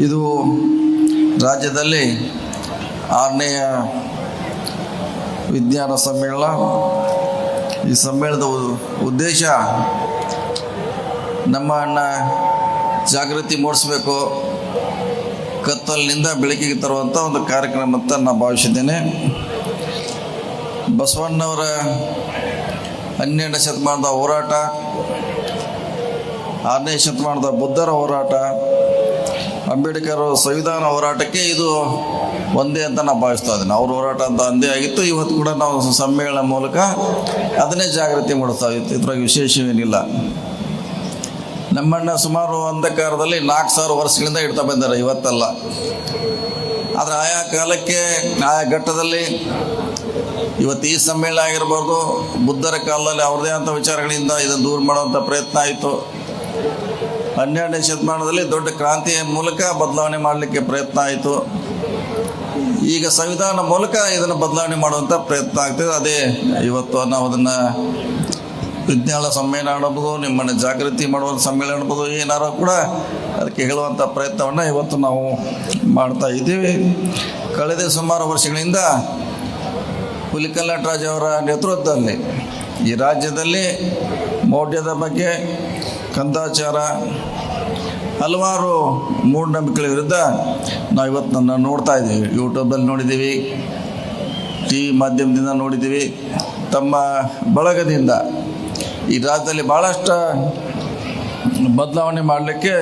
ಇದು ರಾಜ್ಯದಲ್ಲಿ 6ನೇ ವಿಜ್ಞಾನ ಸಮ್ಮೇಳನ. ಈ ಸಮ್ಮೇಳನದ ಉದ್ದೇಶ ನಮ್ಮನ್ನು ಜಾಗೃತಿ ಮೂಡಿಸಬೇಕು, ಕತ್ತಲಿನಿಂದ ಬೆಳಕಿಗೆ ತರುವಂಥ ಒಂದು ಕಾರ್ಯಕ್ರಮ ಅಂತ ನಾನು ಭಾವಿಸಿದ್ದೇನೆ. ಬಸವಣ್ಣವರ 12ನೇ ಶತಮಾನದ ಹೋರಾಟ, 6ನೇ ಶತಮಾನದ ಬುದ್ಧರ ಹೋರಾಟ, ಅಂಬೇಡ್ಕರ್ ಸಂವಿಧಾನ ಹೋರಾಟಕ್ಕೆ ಇದು ಒಂದೇ ಅಂತ ನಾನು ಭಾವಿಸ್ತಾ ಇದ್ದೇನೆ. ಅವ್ರ ಹೋರಾಟ ಅಂತ ಒಂದೇ ಆಗಿತ್ತು. ಇವತ್ತು ಕೂಡ ನಾವು ಸಮ್ಮೇಳನ ಮೂಲಕ ಅದನ್ನೇ ಜಾಗೃತಿ ಮೂಡಿಸ್ತಾ ಇತ್ತು. ಇದ್ರಾಗ ವಿಶೇಷವೇನಿಲ್ಲ. ನಮ್ಮನ್ನು ಸುಮಾರು ಅಂಧಕಾರದಲ್ಲಿ 4000 ವರ್ಷಗಳಿಂದ ಇಡ್ತಾ ಬಂದಾರೆ, ಇವತ್ತಲ್ಲ. ಆದರೆ ಆಯಾ ಕಾಲಕ್ಕೆ ಆಯಾ ಘಟ್ಟದಲ್ಲಿ ಇವತ್ತು ಈ ಸಮ್ಮೇಳನ ಆಗಿರ್ಬೋದು, ಬುದ್ಧರ ಕಾಲದಲ್ಲಿ ಅವ್ರದೇ ಆದಂಥ ವಿಚಾರಗಳಿಂದ ಇದನ್ನು ದೂರ ಮಾಡುವಂಥ ಪ್ರಯತ್ನ ಆಯಿತು. 12ನೇ ಶತಮಾನದಲ್ಲಿ ದೊಡ್ಡ ಕ್ರಾಂತಿಯ ಮೂಲಕ ಬದಲಾವಣೆ ಮಾಡಲಿಕ್ಕೆ ಪ್ರಯತ್ನ ಆಯಿತು. ಈಗ ಸಂವಿಧಾನ ಮೂಲಕ ಇದನ್ನು ಬದಲಾವಣೆ ಮಾಡುವಂಥ ಪ್ರಯತ್ನ ಆಗ್ತದೆ. ಅದೇ ಇವತ್ತು ನಾವು ಅದನ್ನು ವಿಜ್ಞಾನ ಸಮ್ಮೇಳನ ಅನ್ಬೋದು, ನಿಮ್ಮನ್ನು ಜಾಗೃತಿ ಮಾಡುವಂಥ ಸಮ್ಮೇಳನ ಅನ್ಬೋದು, ಏನಾರು ಕೂಡ ಅದಕ್ಕೆ ಹೇಳುವಂಥ ಪ್ರಯತ್ನವನ್ನು ಇವತ್ತು ನಾವು ಮಾಡ್ತಾ ಇದ್ದೀವಿ. ಕಳೆದ ಸುಮಾರು ವರ್ಷಗಳಿಂದ ಹುಲಿಕಲ್ ನಟರಾಜ್ ಅವರ ನೇತೃತ್ವದಲ್ಲಿ ಈ ರಾಜ್ಯದಲ್ಲಿ ಮೌಢ್ಯದ ಬಗ್ಗೆ, ಕಂದಾಚಾರ, ಹಲವಾರು ಮೂಢನಂಬಿಕೆಗಳ ವಿರುದ್ಧ ನಾವು ಇವತ್ತು ನೋಡ್ತಾ ಇದ್ದೀವಿ. ಯೂಟ್ಯೂಬಲ್ಲಿ ನೋಡಿದ್ದೀವಿ, ಟಿ ವಿ ಮಾಧ್ಯಮದಿಂದ ನೋಡಿದ್ದೀವಿ. ತಮ್ಮ ಬಳಗದಿಂದ ಈ ರಾಜ್ಯದಲ್ಲಿ ಭಾಳಷ್ಟು ಬದಲಾವಣೆ ಮಾಡಲಿಕ್ಕೆ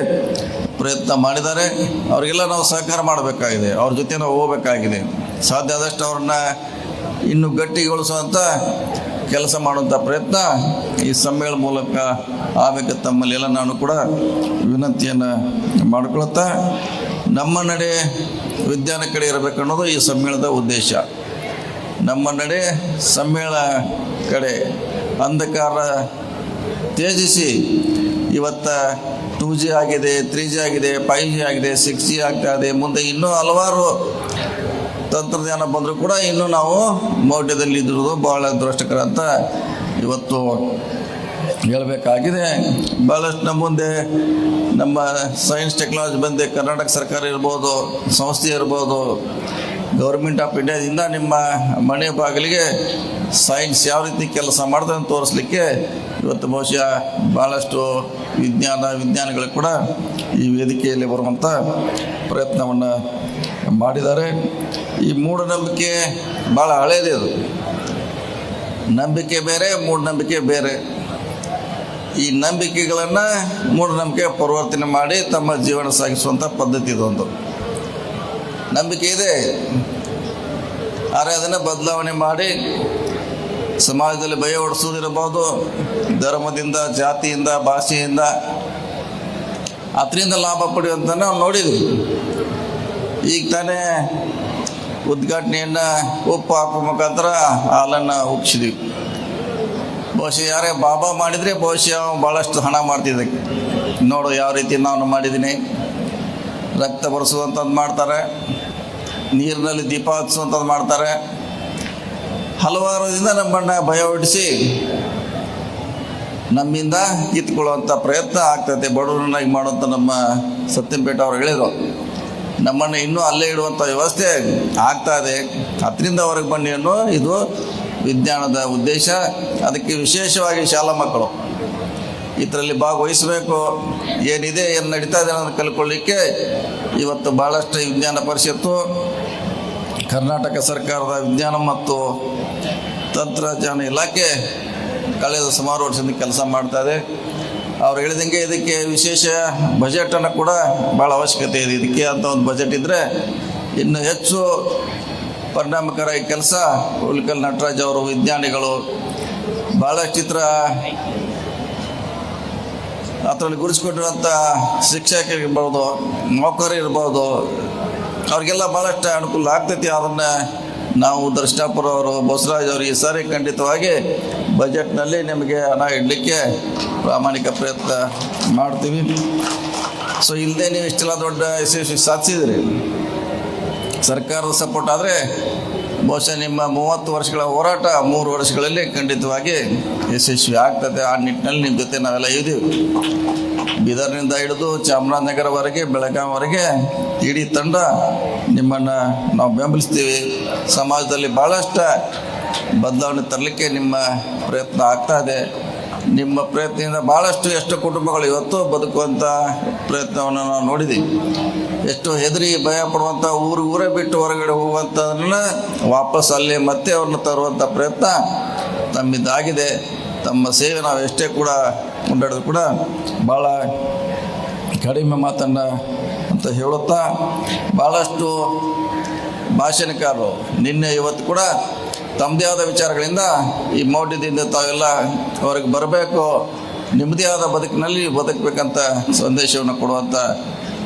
ಪ್ರಯತ್ನ ಮಾಡಿದ್ದಾರೆ. ಅವರಿಗೆಲ್ಲ ನಾವು ಸಹಕಾರ ಮಾಡಬೇಕಾಗಿದೆ, ಅವ್ರ ಜೊತೆ ನಾವು ಹೋಗಬೇಕಾಗಿದೆ. ಸಾಧ್ಯ ಆದಷ್ಟು ಅವ್ರನ್ನ ಇನ್ನೂ ಗಟ್ಟಿಗೊಳಿಸುವಂಥ ಕೆಲಸ ಮಾಡುವಂಥ ಪ್ರಯತ್ನ ಈ ಸಮ್ಮೇಳನ ಮೂಲಕ ಆಗಬೇಕು. ತಮ್ಮಲ್ಲಿ ಎಲ್ಲ ನಾನು ಕೂಡ ವಿನಂತಿಯನ್ನು ಮಾಡಿಕೊಳ್ತಾ, ನಮ್ಮ ನಡೆ ವಿಜ್ಞಾನ ಕಡೆ ಇರಬೇಕು ಅನ್ನೋದು ಈ ಸಮ್ಮೇಳನದ ಉದ್ದೇಶ. ನಮ್ಮ ನಡೆ ಸಮ್ಮೇಳನ ಕಡೆ ಅಂಧಕಾರ ತ್ಯಜಿಸಿ ಇವತ್ತು 2G ಆಗಿದೆ, 3G ಆಗಿದೆ, 5G ಆಗಿದೆ, 6G ಆಗ್ತಾ ಇದೆ. ಮುಂದೆ ಇನ್ನೂ ಹಲವಾರು ತಂತ್ರಜ್ಞಾನ ಬಂದರೂ ಕೂಡ ಇನ್ನೂ ನಾವು ಮೌಢ್ಯದಲ್ಲಿ ಇದ್ದಿರೋದು ಭಾಳ ದುರಷ್ಟಕರ ಅಂತ ಇವತ್ತು ಹೇಳಬೇಕಾಗಿದೆ. ಭಾಳಷ್ಟು ನಮ್ಮ ಮುಂದೆ ನಮ್ಮ ಸೈನ್ಸ್ ಟೆಕ್ನಾಲಜಿ ಬಂದೆ, ಕರ್ನಾಟಕ ಸರ್ಕಾರ ಇರ್ಬೋದು, ಸಂಸ್ಥೆ ಇರ್ಬೋದು, ಗೌರ್ಮೆಂಟ್ ಆಫ್ ಇಂಡಿಯಾದಿಂದ ನಿಮ್ಮ ಮನೆ ಬಾಗಿಲಿಗೆ ಸೈನ್ಸ್ ಯಾವ ರೀತಿ ಕೆಲಸ ಮಾಡ್ದೆ ಅಂತ ತೋರಿಸ್ಲಿಕ್ಕೆ ಇವತ್ತು ಬಹುಶಃ ಭಾಳಷ್ಟು ವಿಜ್ಞಾನಿಗಳು ಕೂಡ ಈ ವೇದಿಕೆಯಲ್ಲಿ ಬರುವಂಥ ಪ್ರಯತ್ನವನ್ನು ಮಾಡಿದ್ದಾರೆ. ಈ ಮೂಢನಂಬಿಕೆ ಭಾಳ ಹಳೇದೇ. ಅದು ನಂಬಿಕೆ ಬೇರೆ, ಮೂಢನಂಬಿಕೆ ಬೇರೆ. ಈ ನಂಬಿಕೆಗಳನ್ನು ಮೂಢನಂಬಿಕೆ ಪರಿವರ್ತನೆ ಮಾಡಿ ತಮ್ಮ ಜೀವನ ಸಾಗಿಸುವಂಥ ಪದ್ಧತಿ ಇದೊಂದು. ನಂಬಿಕೆ ಇದೆ, ಆದರೆ ಅದನ್ನು ಬದಲಾವಣೆ ಮಾಡಿ ಸಮಾಜದಲ್ಲಿ ಭಯ ಹೊಡಿಸೋದಿರಬಹುದು, ಧರ್ಮದಿಂದ, ಜಾತಿಯಿಂದ, ಭಾಷೆಯಿಂದ, ಅದರಿಂದ ಲಾಭ ಪಡೆಯುವಂತ ನಾವು ನೋಡಿದ್ವಿ. ಈಗ ತಾನೇ ಉದ್ಘಾಟನೆಯನ್ನು ಉಪ್ಪು ಹಾಕುವ ಮುಖಾಂತರ ಹಾಲನ್ನು ಉಪ್ಪಿಸಿದ್ವಿ. ಬಹುಶಃ ಯಾರೇ ಬಾಬಾ ಮಾಡಿದರೆ ಬಹುಶಃ ಭಾಳಷ್ಟು ಹಣ ಮಾಡ್ತಿದ್ದೆ. ನೋಡು ಯಾವ ರೀತಿ ನಾನು ಮಾಡಿದ್ದೀನಿ. ರಕ್ತ ಬರೆಸುವಂಥದ್ದು ಮಾಡ್ತಾರೆ, ನೀರಿನಲ್ಲಿ ದೀಪ ಹಚ್ಚುವಂಥದ್ದು ಮಾಡ್ತಾರೆ. ಹಲವಾರು ದಿನ ನಮ್ಮನ್ನು ಭಯ ಹೊಡಿಸಿ ನಮ್ಮಿಂದ ಕಿತ್ಕೊಳ್ಳುವಂಥ ಪ್ರಯತ್ನ ಆಗ್ತದೆ. ಬಡವರನ್ನಾಗಿ ಮಾಡುವಂಥ ನಮ್ಮ ಸತ್ಯಂಪೇಟೆ ಅವರು ಹೇಳಿದರು, ನಮ್ಮನ್ನು ಇನ್ನೂ ಅಲ್ಲೇ ಇಡುವಂಥ ವ್ಯವಸ್ಥೆ ಆಗ್ತಾ ಇದೆ. ಅದರಿಂದ ಹೊರಗೆ ಬನ್ನಿ ಅನ್ನೋ ಇದು ವಿಜ್ಞಾನದ ಉದ್ದೇಶ. ಅದಕ್ಕೆ ವಿಶೇಷವಾಗಿ ಶಾಲಾ ಮಕ್ಕಳು ಇದರಲ್ಲಿ ಭಾಗವಹಿಸಬೇಕು. ಏನಿದೆ, ಏನು ನಡೀತಾ ಇದೆ ಅನ್ನೋದು ಕಲ್ತ್ಕೊಳ್ಳಿಕ್ಕೆ ಇವತ್ತು ಭಾಳಷ್ಟು ವಿಜ್ಞಾನ ಪರಿಷತ್ತು, ಕರ್ನಾಟಕ ಸರ್ಕಾರದ ವಿಜ್ಞಾನ ಮತ್ತು ತಂತ್ರಜ್ಞಾನ ಇಲಾಖೆ ಕಳೆದ ಸುಮಾರು ವರ್ಷದಿಂದ ಕೆಲಸ ಮಾಡ್ತಾಯಿದೆ. ಅವ್ರು ಹೇಳಿದಂಗೆ ಇದಕ್ಕೆ ವಿಶೇಷ ಬಜೆಟನ್ನು ಕೂಡ ಭಾಳ ಅವಶ್ಯಕತೆ ಇದೆ. ಇದಕ್ಕೆ ಅಂತ ಒಂದು ಬಜೆಟ್ ಇದ್ದರೆ ಇನ್ನು ಹೆಚ್ಚು ಪರಿಣಾಮಕಾರಿ ಕೆಲಸ ಹುಲಿಕಲ್ ನಟರಾಜ್ ಅವರು, ವಿಜ್ಞಾನಿಗಳು, ಭಾಳಷ್ಟು ಚಿತ್ರ ಅದರಲ್ಲಿ ಗುರುತಿಸ್ಕೊಂಡಿರುವಂಥ ಶಿಕ್ಷಕರಿರ್ಬೋದು, ನೌಕರಿ ಇರ್ಬೋದು, ಅವ್ರಿಗೆಲ್ಲ ಭಾಳಷ್ಟು ಅನುಕೂಲ ಆಗ್ತೈತಿ. ಅದನ್ನು ನಾವು ದರ್ಶನಾಪುರ ಅವರು, ಬಸವರಾಜ್ ಅವರು ಈ ಸಾರಿ ಖಂಡಿತವಾಗಿ ಬಜೆಟ್ನಲ್ಲಿ ನಿಮಗೆ ಹಣ ಇಡಲಿಕ್ಕೆ ಪ್ರಾಮಾಣಿಕ ಪ್ರಯತ್ನ ಮಾಡ್ತೀವಿ. ಸೊ ಇಲ್ಲದೆ ನೀವು ಇಷ್ಟೆಲ್ಲ ದೊಡ್ಡ ಯಶಸ್ವಿ ಸಾಧಿಸಿದ್ರಿ. ಸರ್ಕಾರದ ಸಪೋರ್ಟ್ ಆದರೆ ಬಹುಶಃ ನಿಮ್ಮ 30 ವರ್ಷಗಳ ಹೋರಾಟ 3 ವರ್ಷಗಳಲ್ಲಿ ಖಂಡಿತವಾಗಿ ಯಶಸ್ವಿ ಆಗ್ತದೆ. ಆ ನಿಟ್ಟಿನಲ್ಲಿ ನಿಮ್ಮ ಜೊತೆ ನಾವೆಲ್ಲ ಇದ್ದೀವಿ. ಬೀದರ್ನಿಂದ ಹಿಡಿದು ಚಾಮರಾಜನಗರವರೆಗೆ, ಬೆಳಗಾವಿವರೆಗೆ ಇಡೀ ತಂಡ ನಿಮ್ಮನ್ನು ನಾವು ಬೆಂಬಲಿಸ್ತೀವಿ. ಸಮಾಜದಲ್ಲಿ ಭಾಳಷ್ಟು ಬದಲಾವಣೆ ತರಲಿಕ್ಕೆ ನಿಮ್ಮ ಪ್ರಯತ್ನ ಆಗ್ತಾ ಇದೆ. ನಿಮ್ಮ ಪ್ರಯತ್ನದಿಂದ ಭಾಳಷ್ಟು ಎಷ್ಟು ಕುಟುಂಬಗಳು ಇವತ್ತು ಬದುಕುವಂಥ ಪ್ರಯತ್ನವನ್ನು ನಾವು ನೋಡಿದ್ದೀವಿ. ಎಷ್ಟು ಹೆದರಿ ಭಯ ಪಡುವಂಥ ಊರೇ ಬಿಟ್ಟು ಹೊರಗಡೆ ಹೋಗುವಂಥದನ್ನ ವಾಪಸ್ ಅಲ್ಲಿ ಮತ್ತೆ ಅವ್ರನ್ನ ತರುವಂಥ ಪ್ರಯತ್ನ ತಮ್ಮಿಂದಾಗಿದೆ. ತಮ್ಮ ಸೇವೆ ನಾವು ಎಷ್ಟೇ ಕೂಡ ಕೊಂಡಾಡಿದ್ರು ಕೂಡ ಭಾಳ ಕಡಿಮೆ ಮಾತನ್ನು ಅಂತ ಹೇಳುತ್ತಾ, ಭಾಳಷ್ಟು ಭಾಷಣಕಾರರು ನಿನ್ನೆ ಇವತ್ತು ಕೂಡ ತಮ್ಮದೇ ಆದ ವಿಚಾರಗಳಿಂದ ಈ ಮೌಢ್ಯದಿಂದ ತಾವೆಲ್ಲ ಹೊರಗೆ ಬರಬೇಕು, ನಿಮ್ಮದೇ ಆದ ಬದುಕಿನಲ್ಲಿ ಬದುಕಬೇಕಂತ ಸಂದೇಶವನ್ನು ಕೊಡುವಂಥ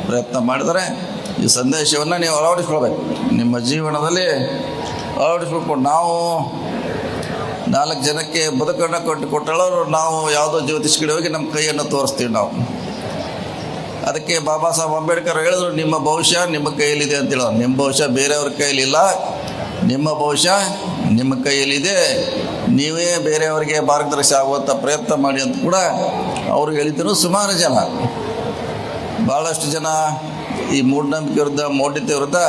ಪ್ರಯತ್ನ ಮಾಡಿದರೆ ಈ ಸಂದೇಶವನ್ನು ನೀವು ಅಳವಡಿಸ್ಕೊಳ್ಬೇಕು, ನಿಮ್ಮ ಜೀವನದಲ್ಲಿ ಅಳವಡಿಸ್ಕೊಂಡು. ನಾವು 4 ಜನಕ್ಕೆ ಬದುಕನ್ನು ಕೊಟ್ಟಳವರು ನಾವು ಯಾವುದೋ ಜ್ಯೋತಿಷ್ ಕಡೆ ಹೋಗಿ ನಮ್ಮ ಕೈಯನ್ನು ತೋರಿಸ್ತೀವಿ ನಾವು. ಅದಕ್ಕೆ ಬಾಬಾ ಸಾಹೇಬ್ ಅಂಬೇಡ್ಕರ್ ಹೇಳಿದ್ರು, ನಿಮ್ಮ ಭವಿಷ್ಯ ನಿಮ್ಮ ಕೈಯಲ್ಲಿದೆ ಅಂತ ಹೇಳೋರು. ನಿಮ್ಮ ಭವಿಷ್ಯ ಬೇರೆಯವ್ರ ಕೈಯಲ್ಲಿಲ್ಲ, ನಿಮ್ಮ ಭವಿಷ್ಯ ನಿಮ್ಮ ಕೈಯಲ್ಲಿದೆ. ನೀವೇ ಬೇರೆಯವರಿಗೆ ಮಾರ್ಗದರ್ಶಿ ಆಗುವಂಥ ಪ್ರಯತ್ನ ಮಾಡಿ ಅಂತ ಕೂಡ ಅವರು ಹೇಳಿದ್ರು. ಸುಮಾರು ಜನ, ಭಾಳಷ್ಟು ಜನ ಈ ಮೂಢನಂಬಿಕೆ ವಿರುದ್ಧ, ಮೌಢ್ಯತೆ ವಿರುದ್ಧ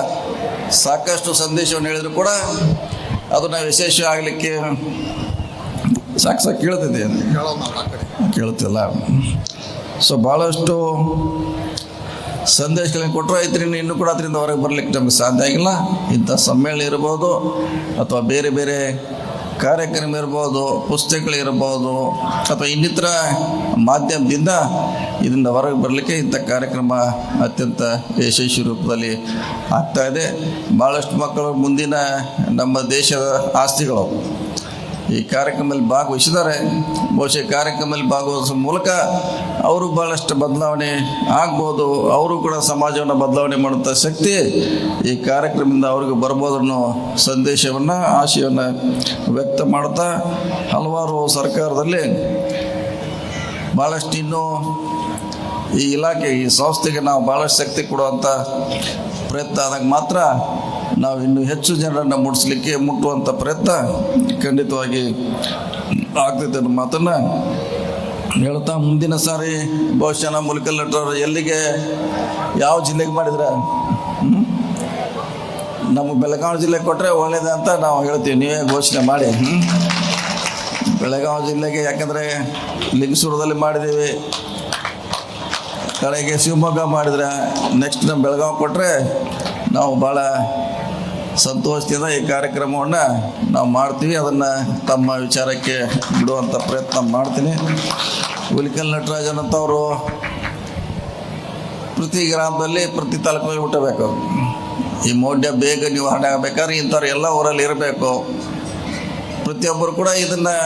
ಸಾಕಷ್ಟು ಸಂದೇಶವನ್ನು ಹೇಳಿದ್ರು ಕೂಡ ಅದನ್ನು ಯಶಸ್ವಿ ಆಗಲಿಕ್ಕೆ ಸಾಕು ಕೇಳ್ತಿದ್ದೆ ಕೇಳ್ತಿಲ್ಲ. ಸೊ ಭಾಳಷ್ಟು ಸಂದೇಶಗಳನ್ನು ಕೊಟ್ಟರು ಐತ್ರಿನ ಇನ್ನೂ ಕೂಡ ಅದರಿಂದ ಹೊರಗೆ ಬರಲಿಕ್ಕೆ ನಮಗೆ ಸಾಧ್ಯ ಆಗಿಲ್ಲ. ಇಂಥ ಸಮ್ಮೇಳನ ಇರ್ಬೋದು ಅಥವಾ ಬೇರೆ ಬೇರೆ ಕಾರ್ಯಕ್ರಮ ಇರ್ಬೋದು, ಪುಸ್ತಕಗಳಿರ್ಬೋದು ಅಥವಾ ಇನ್ನಿತರ ಮಾಧ್ಯಮದಿಂದ ಇದರಿಂದ ಹೊರಗೆ ಬರಲಿಕ್ಕೆ ಇಂಥ ಕಾರ್ಯಕ್ರಮ ಅತ್ಯಂತ ಯಶಸ್ವಿ ರೂಪದಲ್ಲಿ ಆಗ್ತಾಯಿದೆ. ಭಾಳಷ್ಟು ಮಕ್ಕಳು ಮುಂದಿನ ನಮ್ಮ ದೇಶದ ಆಸ್ತಿಗಳು ಈ ಕಾರ್ಯಕ್ರಮದಲ್ಲಿ ಭಾಗವಹಿಸಿದ್ದಾರೆ. ಬಹುಶಃ ಕಾರ್ಯಕ್ರಮದಲ್ಲಿ ಭಾಗವಹಿಸುವ ಮೂಲಕ ಅವರು ಭಾಳಷ್ಟು ಬದಲಾವಣೆ ಆಗ್ಬೋದು, ಅವರು ಕೂಡ ಸಮಾಜವನ್ನು ಬದಲಾವಣೆ ಮಾಡುವಂಥ ಶಕ್ತಿ ಈ ಕಾರ್ಯಕ್ರಮದಿಂದ ಅವ್ರಿಗೆ ಬರ್ಬೋದು ಅನ್ನೋ ಸಂದೇಶವನ್ನು, ಆಶಯವನ್ನು ವ್ಯಕ್ತ ಮಾಡ್ತಾ, ಹಲವಾರು ಸರ್ಕಾರದಲ್ಲಿ ಭಾಳಷ್ಟು ಇನ್ನೂ ಈ ಇಲಾಖೆ, ಈ ಸಂಸ್ಥೆಗೆ ನಾವು ಭಾಳಷ್ಟು ಶಕ್ತಿ ಕೊಡುವಂಥ ಪ್ರಯತ್ನ ಆದಾಗ ಮಾತ್ರ ನಾವು ಇನ್ನೂ ಹೆಚ್ಚು ಜನರನ್ನು ಮುಟ್ಟುವಂಥ ಪ್ರಯತ್ನ ಖಂಡಿತವಾಗಿ ಆಗ್ತೈತೆ ಅನ್ನೋ ಮಾತನ್ನು ಹೇಳ್ತಾ, ಮುಂದಿನ ಸಾರಿ ಬಹುಶಃ ನಮ್ಮ ಮುಲಕಲ್ ನಟರು ಎಲ್ಲಿಗೆ ಯಾವ ಜಿಲ್ಲೆಗೆ ಮಾಡಿದ್ರೆ ನಮ್ಮ ಬೆಳಗಾವಿ ಜಿಲ್ಲೆಗೆ ಕೊಟ್ಟರೆ ಒಳ್ಳೇದು ಅಂತ ನಾವು ಹೇಳ್ತೀವಿ. ನೀವೇ ಘೋಷಣೆ ಮಾಡಿ. ಬೆಳಗಾವಿ ಜಿಲ್ಲೆಗೆ, ಯಾಕಂದರೆ ಲಿಂಗಸೂರದಲ್ಲಿ ಮಾಡಿದ್ದೀವಿ, ಕಡೆಗೆ ಶಿವಮೊಗ್ಗ ಮಾಡಿದರೆ, ನೆಕ್ಸ್ಟ್ ನಮ್ಮ ಬೆಳಗಾವಿ ಕೊಟ್ಟರೆ ನಾವು ಭಾಳ ಸಂತೋಷದಿಂದ ಈ ಕಾರ್ಯಕ್ರಮವನ್ನು ನಾವು ಮಾಡ್ತೀವಿ. ಅದನ್ನು ತಮ್ಮ ವಿಚಾರಕ್ಕೆ ಬಿಡುವಂಥ ಪ್ರಯತ್ನ ಮಾಡ್ತೀನಿ. ಹುಲಿಕಲ್ ನಟರಾಜನ್ ಅಂತವರು ಪ್ರತಿ ಗ್ರಾಮದಲ್ಲಿ, ಪ್ರತಿ ತಾಲೂಕಿನಲ್ಲಿ ಹುಟ್ಟಬೇಕು. ಈ ಮೌಢ್ಯ ಬೇಗ ನಿವಾರಣೆ ಆಗಬೇಕಾದ್ರೆ ಇಂಥವ್ರು ಎಲ್ಲ ಊರಲ್ಲಿ ಇರಬೇಕು. ಪ್ರತಿಯೊಬ್ಬರು ಕೂಡ ಇದನ್ನು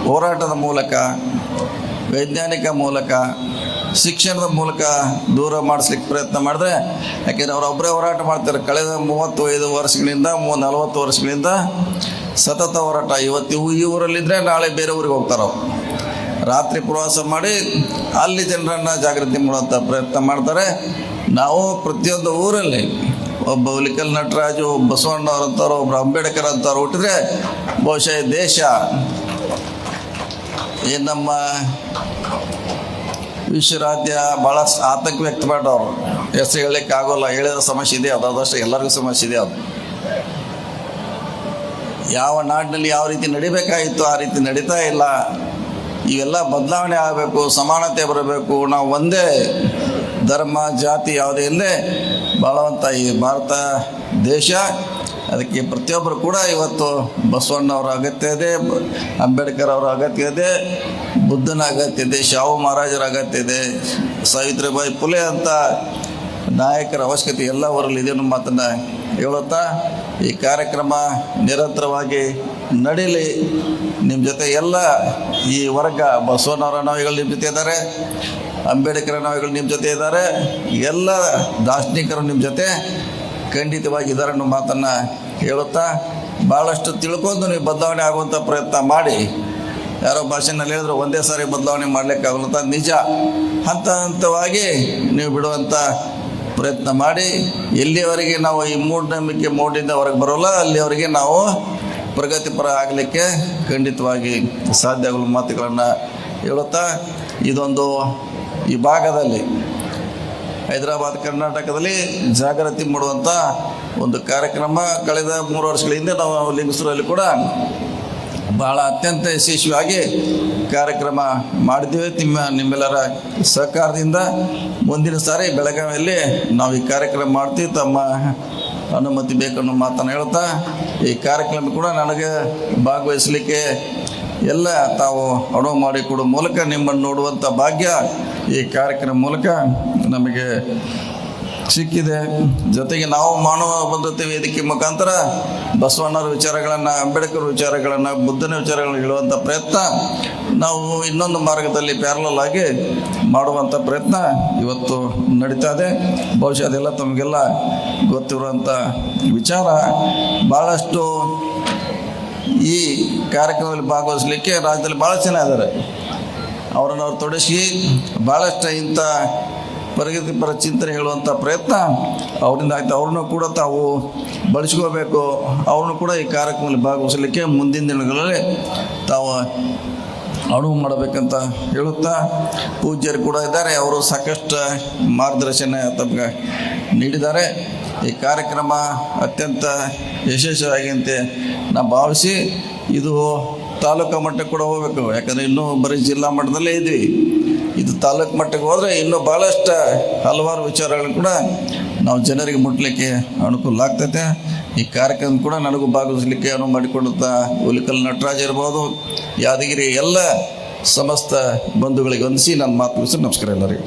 ಹೋರಾಟದ ಮೂಲಕ, ವೈಜ್ಞಾನಿಕ ಮೂಲಕ, ಶಿಕ್ಷಣದ ಮೂಲಕ ದೂರ ಮಾಡಿಸ್ಲಿಕ್ಕೆ ಪ್ರಯತ್ನ ಮಾಡಿದ್ರೆ, ಯಾಕೆಂದರೆ ಅವರೊಬ್ಬರೇ ಹೋರಾಟ ಮಾಡ್ತಾರೆ. ಕಳೆದ 35 ವರ್ಷಗಳಿಂದ 40 ವರ್ಷಗಳಿಂದ ಸತತ ಹೋರಾಟ. ಇವತ್ತು ಈ ಊರಲ್ಲಿದ್ದರೆ ನಾಳೆ ಬೇರೆ ಊರಿಗೆ ಹೋಗ್ತಾರೆ. ರಾತ್ರಿ ಪ್ರವಾಸ ಮಾಡಿ ಅಲ್ಲಿ ಜನರನ್ನು ಜಾಗೃತಿ ಮಾಡುವಂಥ ಪ್ರಯತ್ನ ಮಾಡ್ತಾರೆ. ನಾವು ಪ್ರತಿಯೊಂದು ಊರಲ್ಲಿ ಒಬ್ಬ ಹುಲಿಕಲ್ ನಟರಾಜು, ಬಸವಣ್ಣವ್ರಂಥವ್ರು, ಒಬ್ಬರು ಅಂಬೇಡ್ಕರ್ ಅಂತವ್ರು ಹುಟ್ಟಿದ್ರೆ ಬಹುಶಃ ದೇಶ ಈ ನಮ್ಮ ವಿಶ್ವರಾಜ್ಯ ಭಾಳ ಆತಂಕ ವ್ಯಕ್ತ ಮಾಡೋರು. ಹೆಸರು ಹೇಳಲಿಕ್ಕೆ ಆಗೋಲ್ಲ, ಹೇಳಿದ ಸಮಸ್ಯೆ ಇದೆ, ಅದಾದಷ್ಟು ಎಲ್ಲರಿಗೂ ಸಮಸ್ಯೆ ಇದೆ. ಅದು ಯಾವ ನಾಡಿನಲ್ಲಿ ಯಾವ ರೀತಿ ನಡಿಬೇಕಾಗಿತ್ತು ಆ ರೀತಿ ನಡೀತಾ ಇಲ್ಲ. ಇವೆಲ್ಲ ಬದಲಾವಣೆ ಆಗಬೇಕು, ಸಮಾನತೆ ಬರಬೇಕು. ನಾವು ಒಂದೇ ಧರ್ಮ ಜಾತಿ ಯಾವುದೇ ಇಲ್ಲದೆ ಬಾಳುವಂಥ ಈ ಭಾರತ ದೇಶ, ಅದಕ್ಕೆ ಪ್ರತಿಯೊಬ್ಬರು ಕೂಡ ಇವತ್ತು ಬಸವಣ್ಣವರ ಅಗತ್ಯ ಇದೆ, ಅಂಬೇಡ್ಕರ್ ಅವರ ಅಗತ್ಯ ಇದೆ, ಬುದ್ಧನ ಅಗತ್ಯ ಇದೆ, ಶಾಹು ಮಹಾರಾಜರ ಅಗತ್ಯ ಇದೆ, ಸಾವಿತ್ರಿಬಾಯಿ ಫುಲೆ ಅಂತ ನಾಯಕರ ಅವಶ್ಯಕತೆ ಎಲ್ಲ ಊರಲ್ಲಿ ಇದೆ ಅನ್ನೋ ಮಾತನ್ನು ಹೇಳುತ್ತಾ, ಈ ಕಾರ್ಯಕ್ರಮ ನಿರಂತರವಾಗಿ ನಡೀಲಿ. ನಿಮ್ಮ ಜೊತೆ ಎಲ್ಲ ಈ ವರ್ಗ, ಬಸವಣ್ಣವರ ನಾವಿಗಳು ನಿಮ್ಮ ಜೊತೆ ಇದ್ದಾರೆ, ಅಂಬೇಡ್ಕರ್ ನಾವಿಗಳು ನಿಮ್ಮ ಜೊತೆ ಇದ್ದಾರೆ, ಎಲ್ಲ ದಾರ್ಶನಿಕರು ನಿಮ್ಮ ಜೊತೆ ಖಂಡಿತವಾಗಿ ಇದ್ದಾರೆ ಅನ್ನೋ ಮಾತನ್ನು ಹೇಳುತ್ತಾ, ಭಾಳಷ್ಟು ತಿಳ್ಕೊಂಡು ನೀವು ಬದಲಾವಣೆ ಆಗುವಂಥ ಪ್ರಯತ್ನ ಮಾಡಿ. ಯಾರೋ ಭಾಷೆನಲ್ಲಿ ಹೇಳಿದ್ರು ಒಂದೇ ಸಾರಿ ಬದಲಾವಣೆ ಮಾಡಲಿಕ್ಕಾಗಲ್ಲ, ನಿಜ. ಹಂತ ಹಂತವಾಗಿ ನೀವು ಬಿಡುವಂಥ ಪ್ರಯತ್ನ ಮಾಡಿ ಎಲ್ಲಿಯವರೆಗೆ ನಾವು ಈ ಮೂಢನಂಬಿಕೆ ಮೋಡಿಂದ ಹೊರಗೆ ಬರೋಲ್ಲ ಅಲ್ಲಿಯವರೆಗೆ ನಾವು ಪ್ರಗತಿಪರ ಆಗಲಿಕ್ಕೆ ಖಂಡಿತವಾಗಿ ಸಾಧ್ಯ ಆಗಲು ಮಾತುಗಳನ್ನು ಹೇಳುತ್ತಾ ಇದೊಂದು ಈ ಭಾಗದಲ್ಲಿ ಹೈದರಾಬಾದ್ ಕರ್ನಾಟಕದಲ್ಲಿ ಜಾಗೃತಿ ಮೂಡುವಂಥ ಒಂದು ಕಾರ್ಯಕ್ರಮ ಕಳೆದ 3 ವರ್ಷಗಳ ಹಿಂದೆ ನಾವು ಲಿಂಗಸೂರಲ್ಲಿ ಕೂಡ ಭಾಳ ಅತ್ಯಂತ ಯಶಸ್ವಿಯಾಗಿ ಕಾರ್ಯಕ್ರಮ ಮಾಡಿದ್ದೇವೆ. ನಿಮ್ಮೆಲ್ಲರ ಸಹಕಾರದಿಂದ ಮುಂದಿನ ಸಾರಿ ಬೆಳಗಾವಿಯಲ್ಲಿ ನಾವು ಈ ಕಾರ್ಯಕ್ರಮ ಮಾಡ್ತೀವಿ. ತಮ್ಮ ಅನುಮತಿ ಬೇಕನ್ನೋ ಮಾತನ್ನು ಹೇಳ್ತಾ ಈ ಕಾರ್ಯಕ್ರಮ ಕೂಡ ನನಗೆ ಭಾಗವಹಿಸಲಿಕ್ಕೆ ಎಲ್ಲ ತಾವು ಅನುವು ಮಾಡಿಕೊಡುವ ಮೂಲಕ ನಿಮ್ಮನ್ನು ನೋಡುವಂಥ ಭಾಗ್ಯ ಈ ಕಾರ್ಯಕ್ರಮ ಮೂಲಕ ನಮಗೆ ಸಿಕ್ಕಿದೆ. ಜೊತೆಗೆ ನಾವು ಮಾನವ ಬಂಧುತ್ವ ವೇದಿಕೆ ಮುಖಾಂತರ ಬಸವಣ್ಣರ ವಿಚಾರಗಳನ್ನು, ಅಂಬೇಡ್ಕರ್ ವಿಚಾರಗಳನ್ನು, ಬುದ್ಧನ ವಿಚಾರಗಳನ್ನು ಹೇಳುವಂಥ ಪ್ರಯತ್ನ ನಾವು ಇನ್ನೊಂದು ಮಾರ್ಗದಲ್ಲಿ ಪ್ಯಾರಲಲ್ ಆಗಿ ಮಾಡುವಂಥ ಪ್ರಯತ್ನ ಇವತ್ತು ನಡೀತಾ ಇದೆ. ಬಹುಶಃ ಅದೆಲ್ಲ ತಮಗೆಲ್ಲ ಗೊತ್ತಿರುವಂಥ ವಿಚಾರ. ಭಾಳಷ್ಟು ಈ ಕಾರ್ಯಕ್ರಮದಲ್ಲಿ ಭಾಗವಹಿಸಲಿಕ್ಕೆ ರಾಜ್ಯದಲ್ಲಿ ಭಾಳ ಜನ ಇದ್ದಾರೆ. ಅವರನ್ನು ಅವ್ರು ತೊಡಗಿಸಿ ಭಾಳಷ್ಟು ಇಂಥ ಪ್ರಗತಿಪರ ಚಿಂತನೆ ಹೇಳುವಂಥ ಪ್ರಯತ್ನ ಅವರಿಂದ ಆಯ್ತು. ಅವ್ರನ್ನೂ ಕೂಡ ತಾವು ಬಳಸ್ಕೋಬೇಕು. ಅವ್ರನ್ನೂ ಕೂಡ ಈ ಕಾರ್ಯಕ್ರಮದಲ್ಲಿ ಭಾಗವಹಿಸಲಿಕ್ಕೆ ಮುಂದಿನ ದಿನಗಳಲ್ಲಿ ತಾವು ಅನುವು ಮಾಡಬೇಕಂತ ಹೇಳುತ್ತಾ ಪೂಜ್ಯರು ಕೂಡ ಇದ್ದಾರೆ. ಅವರು ಸಾಕಷ್ಟು ಮಾರ್ಗದರ್ಶನ ತಮಗೆ ನೀಡಿದ್ದಾರೆ. ಈ ಕಾರ್ಯಕ್ರಮ ಅತ್ಯಂತ ಯಶಸ್ವಿಯಾಗಿ ಅಂತ ನಾನು ಭಾವಿಸಿ ಇದು ತಾಲೂಕು ಮಟ್ಟಕ್ಕೆ ಕೂಡ ಹೋಗಬೇಕು. ಯಾಕಂದರೆ ಇನ್ನೂ ಬರೀ ಜಿಲ್ಲಾ ಮಟ್ಟದಲ್ಲೇ ಇದ್ವಿ. ಇದು ತಾಲೂಕು ಮಟ್ಟಕ್ಕೆ ಹೋದರೆ ಇನ್ನೂ ಭಾಳಷ್ಟು ಹಲವಾರು ವಿಚಾರಗಳನ್ನು ಕೂಡ ನಾವು ಜನರಿಗೆ ಮುಟ್ಟಲಿಕ್ಕೆ ಅನುಕೂಲ ಆಗ್ತೈತೆ. ಈ ಕಾರ್ಯಕ್ರಮ ಕೂಡ ನನಗೂ ಭಾಗವಹಿಸಲಿಕ್ಕೆ ಅನುವು ಮಾಡಿಕೊಂಡಂಥ ಹುಲಿಕಲ್ ನಟರಾಜ್ ಇರ್ಬೋದು, ಯಾದಗಿರಿ ಎಲ್ಲ ಸಮಸ್ತ ಬಂಧುಗಳಿಗೆ ವಂದಿಸಿ ನನ್ನ ಮಾತು ಮುಗಿಸಿ ನಮಸ್ಕಾರ ಎಲ್ಲರಿಗೂ.